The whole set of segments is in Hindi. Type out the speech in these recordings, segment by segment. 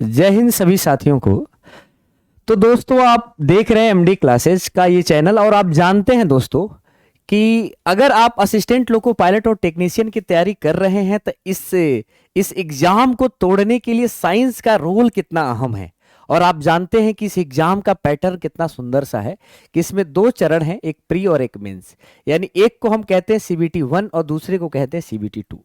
जय हिंद सभी साथियों को। तो दोस्तों, आप देख रहे हैं एमडी क्लासेस का ये चैनल और आप जानते हैं दोस्तों कि अगर आप असिस्टेंट लोको पायलट और टेक्नीशियन की तैयारी कर रहे हैं तो इस एग्जाम को तोड़ने के लिए साइंस का रोल कितना अहम है। और आप जानते हैं कि इस एग्जाम का पैटर्न कितना सुंदर सा है कि इसमें दो चरण हैं, एक प्री और एक मेंस। यानी एक को हम कहते हैं सीबीटी 1 और दूसरे को कहते हैं सीबीटी 2।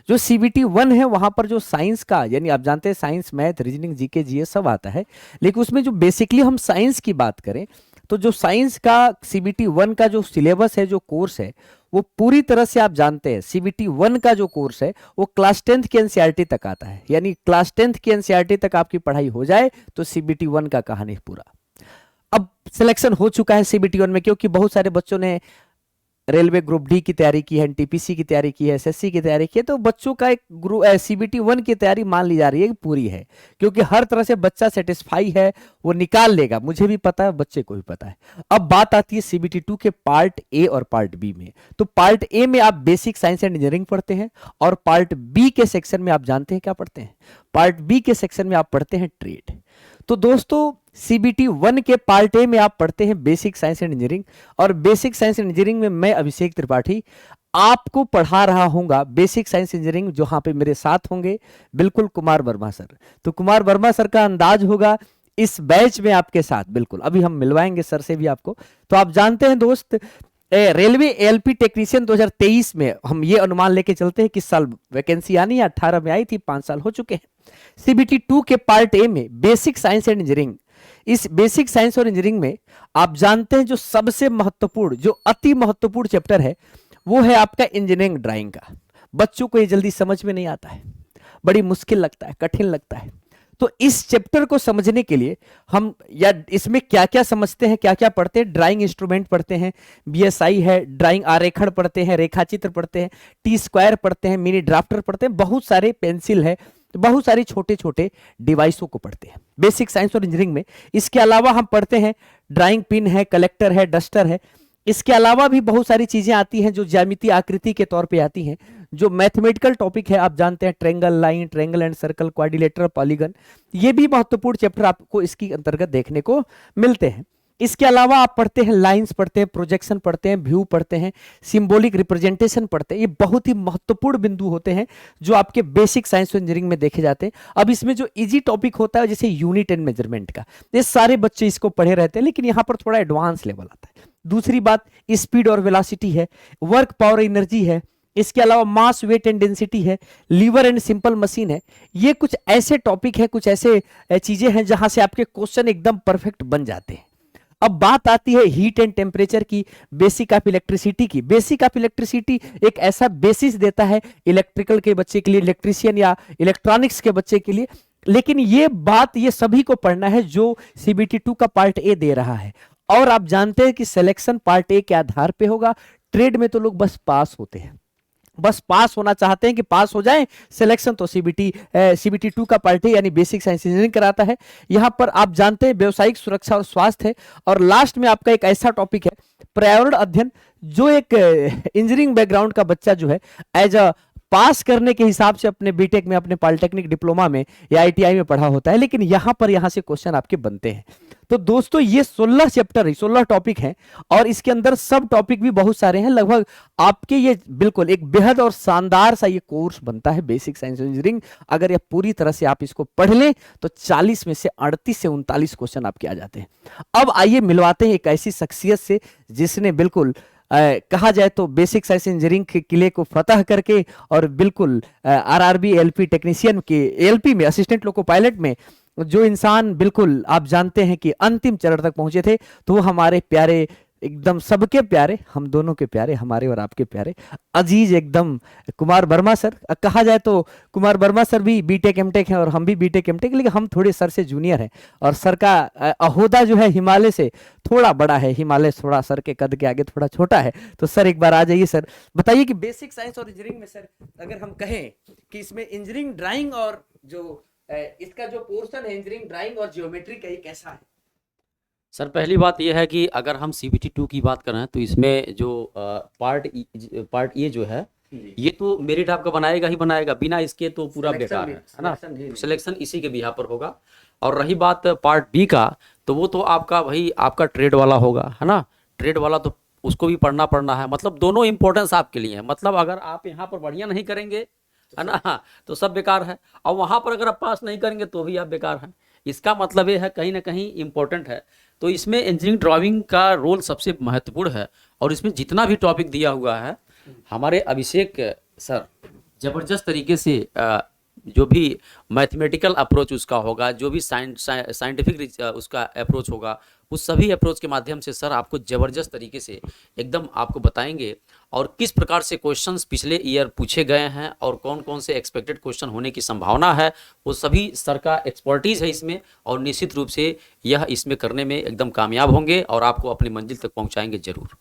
जो सीबीटी 1 है वहां पर जो साइंस का, यानी आप जानते हैं science, math, reasoning, GK, GS सब आता है। लेकिन उसमें जो बेसिकली हम साइंस की बात करें तो जो साइंस का सीबीटी 1 का जो सिलेबस है, जो कोर्स है, वो पूरी तरह से आप जानते हैं सीबीटी 1 का जो कोर्स है वो क्लास 10th की एनसीईआरटी तक आता है। यानी क्लास 10th की एनसीईआरटी तक आपकी पढ़ाई हो जाए तो सीबीटी 1 का कहानी पूरा। अब सिलेक्शन हो चुका है सीबीटी 1 में, क्योंकि बहुत सारे बच्चों ने रेलवे ग्रुप डी की तैयारी की है, एनटीपीसी की तैयारी की है, एसएससी की तैयारी की है। तो बच्चों का एक सीबीटी 1 की तैयारी मान ली जा रही है कि पूरी है, क्योंकि हर तरह से बच्चा सेटिस्फाई है, वो निकाल लेगा। मुझे भी पता है, बच्चे को भी पता है। अब बात आती है सीबीटी 2 के पार्ट ए और पार्ट बी में। तो पार्ट ए में आप बेसिक साइंस एंड इंजीनियरिंग पढ़ते हैं और पार्ट बी के सेक्शन में आप जानते हैं क्या पढ़ते हैं? पार्ट बी के सेक्शन में आप पढ़ते हैं ट्रेड। तो दोस्तों, सीबीटी 1 के पार्ट ए में आप पढ़ते हैं बेसिक साइंस एंड इंजीनियरिंग, और बेसिक साइंस एंड इंजीनियरिंग में मैं अभिषेक त्रिपाठी आपको पढ़ा रहा हूंगा बेसिक साइंस इंजीनियरिंग। जहां पे मेरे साथ होंगे बिल्कुल कुमार वर्मा सर। तो कुमार वर्मा सर का अंदाज होगा इस बैच में आपके साथ, बिल्कुल अभी हम मिलवाएंगे सर से भी आपको। तो आप जानते हैं दोस्त, रेलवे एएलपी टेक्नीशियन 2023 में हम ये अनुमान लेके चलते हैं कि इस साल वैकेंसी आनी है, 18 में आई थी, 5 साल हो चुके हैं। सीबीटी 2 के पार्ट ए में बेसिक साइंस एंड इंजीनियरिंग, इस बेसिक साइंस और इंजीनियरिंग में आप जानते हैं जो सबसे महत्वपूर्ण, जो अति महत्वपूर्ण चैप्टर है वो है आपका इंजीनियरिंग ड्राइंग का। बच्चों को ये जल्दी समझ में नहीं आता है, बड़ी मुश्किल लगता है, कठिन लगता है। तो इस चैप्टर को समझने के लिए हम, या इसमें क्या क्या समझते हैं, क्या क्या पढ़ते हैं? ड्राइंग इंस्ट्रूमेंट पढ़ते हैं, बीएसआई है, ड्राइंग आरेखण पढ़ते हैं, रेखाचित्र पढ़ते हैं, टी स्क्वायर पढ़ते हैं, मिनी ड्राफ्टर पढ़ते हैं, बहुत सारे पेंसिल है, बहुत सारी छोटे छोटे डिवाइसों को पढ़ते हैं बेसिक साइंस और इंजीनियरिंग में। इसके अलावा हम पढ़ते हैं ड्राइंग पिन है, कलेक्टर है, डस्टर है। इसके अलावा भी बहुत सारी चीजें आती हैं जो ज्यामितीय आकृति के तौर पे आती हैं। जो मैथमेटिकल टॉपिक है आप जानते हैं, triangle line, triangle and circle, quadrilateral, polygon, ये भी महत्वपूर्ण चैप्टर आपको इसकी अंतर्गत देखने को मिलते हैं। इसके अलावा आप पढ़ते हैं लाइंस पढ़ते हैं, प्रोजेक्शन पढ़ते हैं, व्यू पढ़ते हैं, सिंबॉलिक रिप्रेजेंटेशन पढ़ते हैं। ये बहुत ही महत्वपूर्ण बिंदु होते हैं जो आपके बेसिक साइंस और इंजीनियरिंग में देखे जाते हैं। अब इसमें जो इजी टॉपिक होता है जैसे यूनिट एंड मेजरमेंट का, ये सारे बच्चे इसको पढ़े रहते हैं, लेकिन यहाँ पर थोड़ा एडवांस लेवल आता है। दूसरी बात, स्पीड और वेलोसिटी है, वर्क पावर एनर्जी है, इसके अलावा मास वेट एंड डेंसिटी है, लीवर एंड सिंपल मशीन है। ये कुछ ऐसे टॉपिक है, कुछ ऐसे चीजें हैं जहां से आपके क्वेश्चन एकदम परफेक्ट बन जाते हैं। अब बात आती है हीट एंड टेम्परेचर की, बेसिक ऑफ इलेक्ट्रिसिटी की। बेसिक ऑफ इलेक्ट्रिसिटी एक ऐसा बेसिस देता है इलेक्ट्रिकल के बच्चे के लिए, इलेक्ट्रीशियन या इलेक्ट्रॉनिक्स के बच्चे के लिए। लेकिन ये बात ये सभी को पढ़ना है जो सीबीटी 2 का पार्ट ए दे रहा है। और आप जानते हैं कि सिलेक्शन पार्ट ए के आधार पे होगा। ट्रेड में तो लोग बस पास होते हैं, बस पास होना चाहते हैं कि पास हो जाए। सिलेक्शन तो सीबीटी 2 का पार्ट है, यानी बेसिक साइंस इंजीनियरिंग कराता है। यहां पर आप जानते हैं व्यवसायिक सुरक्षा और स्वास्थ्य है। और लास्ट में आपका एक ऐसा टॉपिक है पर्यावरण अध्ययन, जो एक इंजीनियरिंग बैकग्राउंड का बच्चा जो है एज अ पास करने के हिसाब से अपने बीटेक में, अपने पॉलिटेक्निक डिप्लोमा में या आईटीआई में पढ़ा होता है, लेकिन यहां से क्वेश्चन आपके बनते हैं। तो दोस्तों, ये 16 चैप्टर है, 16 टॉपिक हैं, और इसके अंदर सब टॉपिक भी बहुत सारे हैं। लगभग आपके ये बिल्कुल एक बेहद और शानदार सा ये कोर्स बनता है बेसिक साइंस इंजीनियरिंग। अगर ये पूरी तरह से आप इसको पढ़ लें तो 40 में से 38 से 39 क्वेश्चन आपके आ जाते हैं। अब आइए मिलवाते हैं एक ऐसी शख्सियत से जिसने बिल्कुल कहा जाए तो बेसिक साइंस इंजीनियरिंग के किले को फतह करके और बिल्कुल आरआरबी एलपी टेक्नीशियन के, एलपी में असिस्टेंट लोको पायलट में जो इंसान बिल्कुल आप जानते हैं कि अंतिम चरण तक पहुंचे थे, तो वो हमारे प्यारे, एकदम सबके प्यारे, हम दोनों के प्यारे, हमारे और आपके प्यारे अजीज एकदम कुमार वर्मा सर। कहा जाए तो कुमार वर्मा सर भी बीटेक एमटेक हैं और हम भी बीटेक एमटेक, लेकिन हम थोड़े सर से जूनियर हैं। और सर का अहोदा जो है हिमालय से थोड़ा बड़ा है, हिमालय थोड़ा सर के कद के आगे थोड़ा छोटा है। तो सर एक बार आ जाइए सर, बताइए कि बेसिक साइंस और इंजीनियरिंग में सर अगर हम कहें कि इसमें इंजीनियरिंग ड्राइंग और जो इसका जो पोर्शन है इंजीनियरिंग ड्राइंग और जियोमेट्री का, ये कैसा है? सर पहली बात यह है कि अगर हम सीबीटी 2 की बात करें तो इसमें जो पार्ट ए जो है ये तो मेरिट आपका बनाएगा ही बनाएगा, बिना इसके तो पूरा बेकार है ना। selection सिलेक्शन इसी के बिहा पर होगा। और रही बात पार्ट बी का, तो वो तो आपका भाई आपका ट्रेड वाला होगा, है ना। ट्रेड वाला तो उसको भी पढ़ना है, मतलब दोनों इंपॉर्टेंस आपके लिए है। मतलब अगर आप यहाँ पर बढ़िया नहीं करेंगे, है ना, तो सब बेकार है। और वहाँ पर अगर आप पास नहीं करेंगे तो भी आप बेकार हैं। इसका मतलब ये है कहीं ना कहीं इम्पोर्टेंट है। तो इसमें इंजीनियरिंग ड्राइविंग का रोल सबसे महत्वपूर्ण है। और इसमें जितना भी टॉपिक दिया हुआ है, हमारे अभिषेक सर जबरदस्त तरीके से जो भी मैथमेटिकल अप्रोच उसका होगा, जो भी साइंटिफिक उसका अप्रोच होगा, उस सभी अप्रोच के माध्यम से सर आपको ज़बरदस्त तरीके से एकदम आपको बताएंगे। और किस प्रकार से क्वेश्चंस पिछले ईयर पूछे गए हैं और कौन कौन से एक्सपेक्टेड क्वेश्चन होने की संभावना है, वो सभी सर का एक्सपर्टीज़ है इसमें। और निश्चित रूप से यह इसमें करने में एकदम कामयाब होंगे और आपको अपनी मंजिल तक पहुँचाएंगे ज़रूर।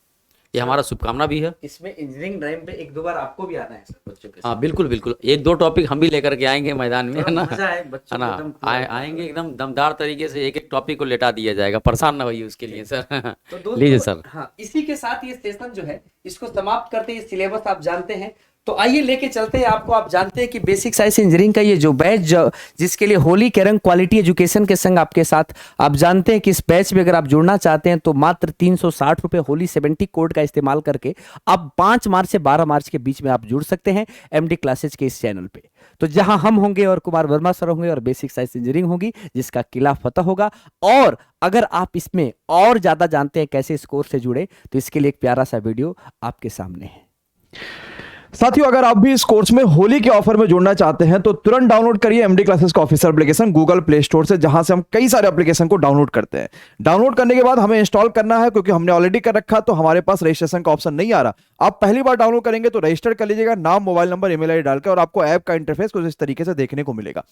ये हमारा शुभकामना भी है। इसमें इंजीनियरिंग ड्राइव पे एक दो बार आपको भी आना है सर बच्चों के हाँ बिल्कुल बिल्कुल, एक दो टॉपिक हम भी लेकर के आएंगे मैदान में, है ना। मजा है है बच्चों ना, को एकदम पूरा आएंगे एकदम दमदार तरीके से, एक एक टॉपिक को लेटा दिया जाएगा, परेशान ना होइए उसके लिए सर। तो दोस्तों, लीजिए सर। हाँ, इसी के साथ ये सेशन जो है इसको समाप्त करते हैं। सिलेबस आप जानते हैं, तो आइए लेके चलते हैं आपको। आप जानते हैं कि बेसिक साइंस इंजीनियरिंग का ये जो बैच जिसके लिए होली केरंग क्वालिटी एजुकेशन के संग आपके साथ, आप जानते हैं कि इस बैच में अगर आप जुड़ना चाहते हैं तो मात्र 360 रुपये होली 70 कोड का इस्तेमाल करके आप 5 मार्च से 12 मार्च के बीच में आप जुड़ सकते हैं एमडी क्लासेज के इस चैनल पे। तो जहां हम होंगे और कुमार वर्मा सर होंगे और बेसिक साइंस इंजीनियरिंग होगी, जिसका किला फतह होगा। और अगर आप इसमें और ज्यादा जानते हैं कैसे इस कोर्स से जुड़े, तो इसके लिए एक प्यारा सा वीडियो आपके सामने है। साथियों, अगर आप भी इस कोर्स में होली के ऑफर में जुड़ना चाहते हैं तो तुरंत डाउनलोड करिए एमडी क्लासेस का official application Google play store से, जहां से हम कई सारे एप्लीकेशन को डाउनलोड करते हैं। डाउनलोड करने के बाद हमें इंस्टॉल करना है, क्योंकि हमने ऑलरेडी कर रखा तो हमारे पास रजिस्ट्रेशन का ऑप्शन नहीं आ रहा। आप पहली बार डाउनलोड करेंगे तो रजिस्टर कर लीजिएगा, नाम, मोबाइल नंबर, ईमेल आईडी डालकर, और आपको ऐप का इंटरफेस कुछ इस तरीके से देखने को मिलेगा।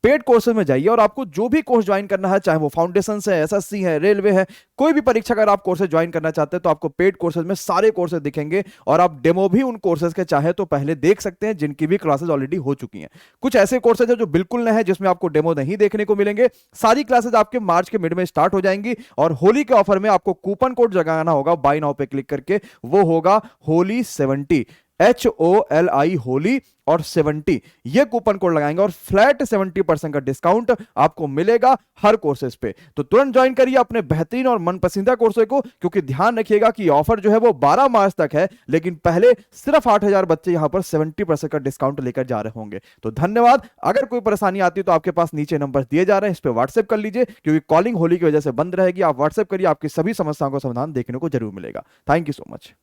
पेड कोर्सेज में जाइए और आपको जो भी कोर्स ज्वाइन करना है, चाहे वो फाउंडेशन है, एसएससी है, रेलवे है, कोई भी परीक्षा अगर आप कोर्सेज ज्वाइन करना चाहते हैं तो आपको पेड कोर्सेज में सारे कोर्सेज दिखेंगे। और आप डेमो भी उन कोर्सेज के चाहे तो पहले देख सकते हैं, जिनकी भी क्लासेज ऑलरेडी हो चुकी हैं। कुछ ऐसे कोर्सेज है जो बिल्कुल नए हैं, जिसमें आपको डेमो नहीं देखने को मिलेंगे। सारी क्लासेज आपके मार्च के मिड में स्टार्ट हो जाएंगी। और होली के ऑफर में आपको कूपन कोड लगाना होगा बाय नाउ पे क्लिक करके, वो होगा होली 70, HOLI होली और 70, ये कूपन कोड लगाएंगे और फ्लैट 70% का डिस्काउंट आपको मिलेगा हर कोर्सेज पे। तो तुरंत ज्वाइन करिए अपने बेहतरीन और मनपसंदीदा कोर्सेज को, क्योंकि ध्यान रखिएगा कि ऑफर जो है वो 12 मार्च तक है, लेकिन पहले सिर्फ 8000 बच्चे यहां पर 70% का डिस्काउंट लेकर जा रहे होंगे। तो धन्यवाद। अगर कोई परेशानी आती है तो आपके पास नीचे नंबर दिए जा रहे हैं, इस पर व्हाट्सएप कर लीजिए, क्योंकि कॉलिंग होली की वजह से बंद रहेगी। आप व्हाट्सएप करिए, आपकी सभी समस्याओं का समाधान देखने को जरूर मिलेगा। Thank you so much.